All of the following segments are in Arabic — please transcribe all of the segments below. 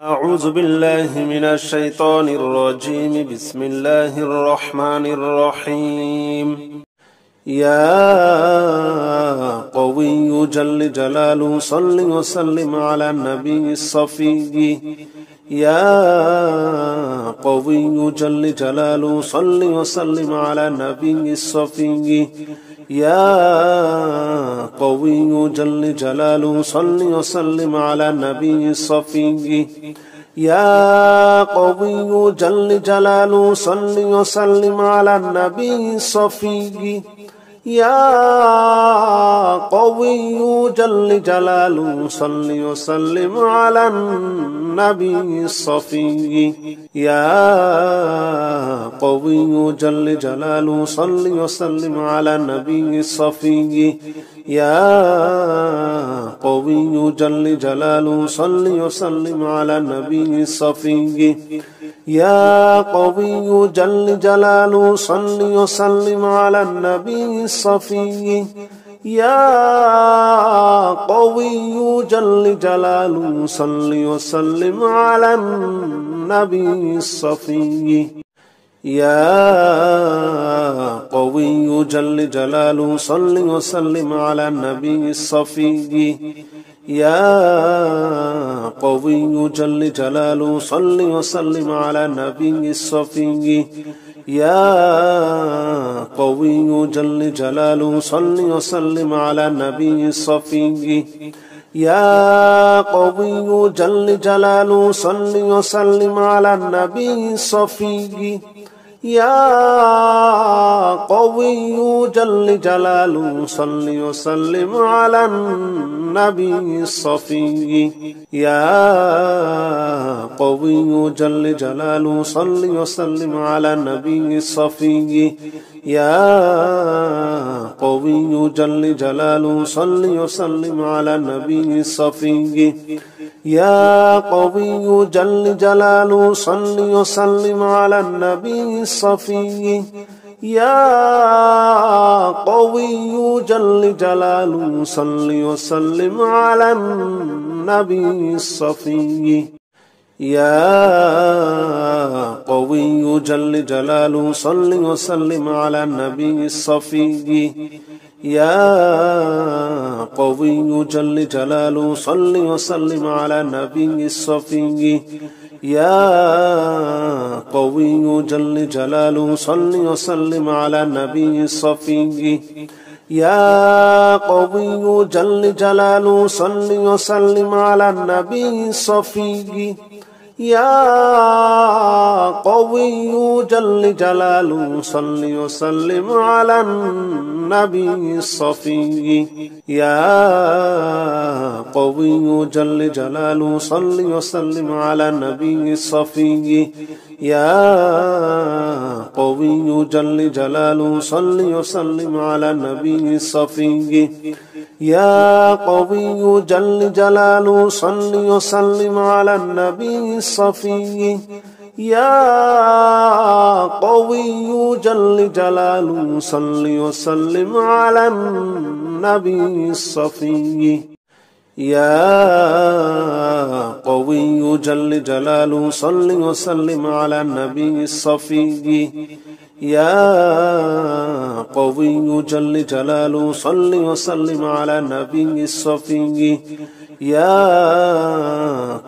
أعوذ بالله من الشيطان الرجيم. بسم الله الرحمن الرحيم. يا قوي جل جلاله صل وسلم على النبي الصفي. يا قوي جل جلاله صل وسلم على النبي الصفي. يا قوي جل جلاله صل وسلم على النبي الصفي. يا قوي جل جلاله صل وسلم على النبي الصفي. يا قوي جل جلاله صل وسلم على النبي الصفي. يا قوي جل جلاله صل وسلم على النبي الصفي. يا قوي جل جلاله صل وسلم على النبي الصفي. يا قوي جل جلاله صل وسلم على النبي الصفي. يا قوي جل جلاله صل وسلم على النبي الصفي. يا قوي جل جلاله صل وسلم على النبي الصفي. يا قوي جل جلاله صل وسلم على النبي الصفي. يا قوي جل جلاله صل وسلم على النبي الصفي. يا قوي جل جلاله صل وسلم على النبي الصفي. يا قوي جل جلاله صل وسلم على النبي الصفي. يا قوي جل جلاله صل وسلم على النبي الصفي. يا قوي جل جلاله صل وسلم على النبي الصفي. يا قوي جل جلاله صل وسلم على النبي الصفي. يا قوي جل جلاله صل وسلم على النبي الصفي. يا قوي جل جلاله صل وسلم على النبي الصفي. يا قوي جل جلاله صل وسلم على النبي الصفي. يا قوي جل جلاله صل وسلم على النبي الصفي. يا قوي جل جلاله صل وسلم على النبي الصفي. يا قوي جل جلاله صل وسلم على النبي الصفي. يا قوي جل جلاله صل وسلم على النبي الصفي. يا قوي جل جلاله صل وسلم على النبي الصفي. يا قوي جل جلاله صل وسلم على النبي الصفي. يا قوي جل جلاله صل وسلم على النبي الصفي. يا قوي جل جلاله صل وسلم على النبي الصفي. يا قوي جل جلاله صل وسلم على النبي الصفي. يا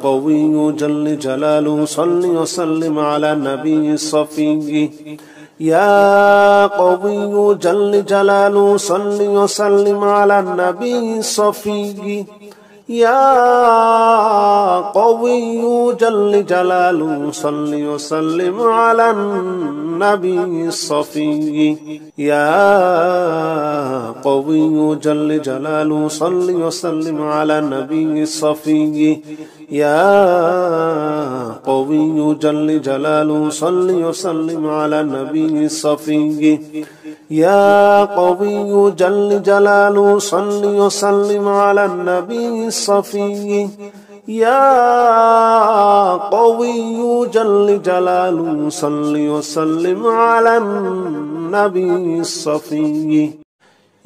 قوي جل جلاله صل وسلم على النبي الصفي. يا قوي جل جلاله صل وسلم على النبي الصفي. يا قوي جل جلاله صل وسلم على النبي الصفي. يا قوي جل جلاله صل وسلم على النبي الصفي. يا قوي جل جلاله صل وسلم على النبي الصفي. يا قوي جل جلاله صل وسلم على النبي الصفي. يا قوي جل جلاله صل وسلم على النبي الصفي.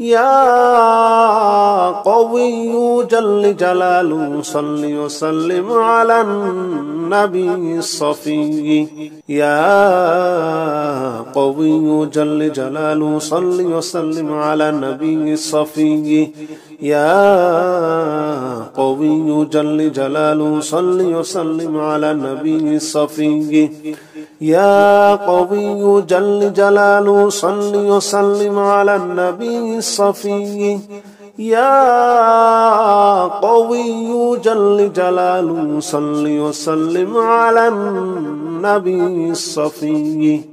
يا قوي جل جلاله صل وسلم على النبي الصفي يا قوي جل جلاله صل وسلم على النبي الصفي يا قوي جل جلاله صل وسلم على النبي الصفي يا قوي جل جلاله صل وسلم على النبي الصفي يا قوي جل جلاله صل وسلم على النبي الصفي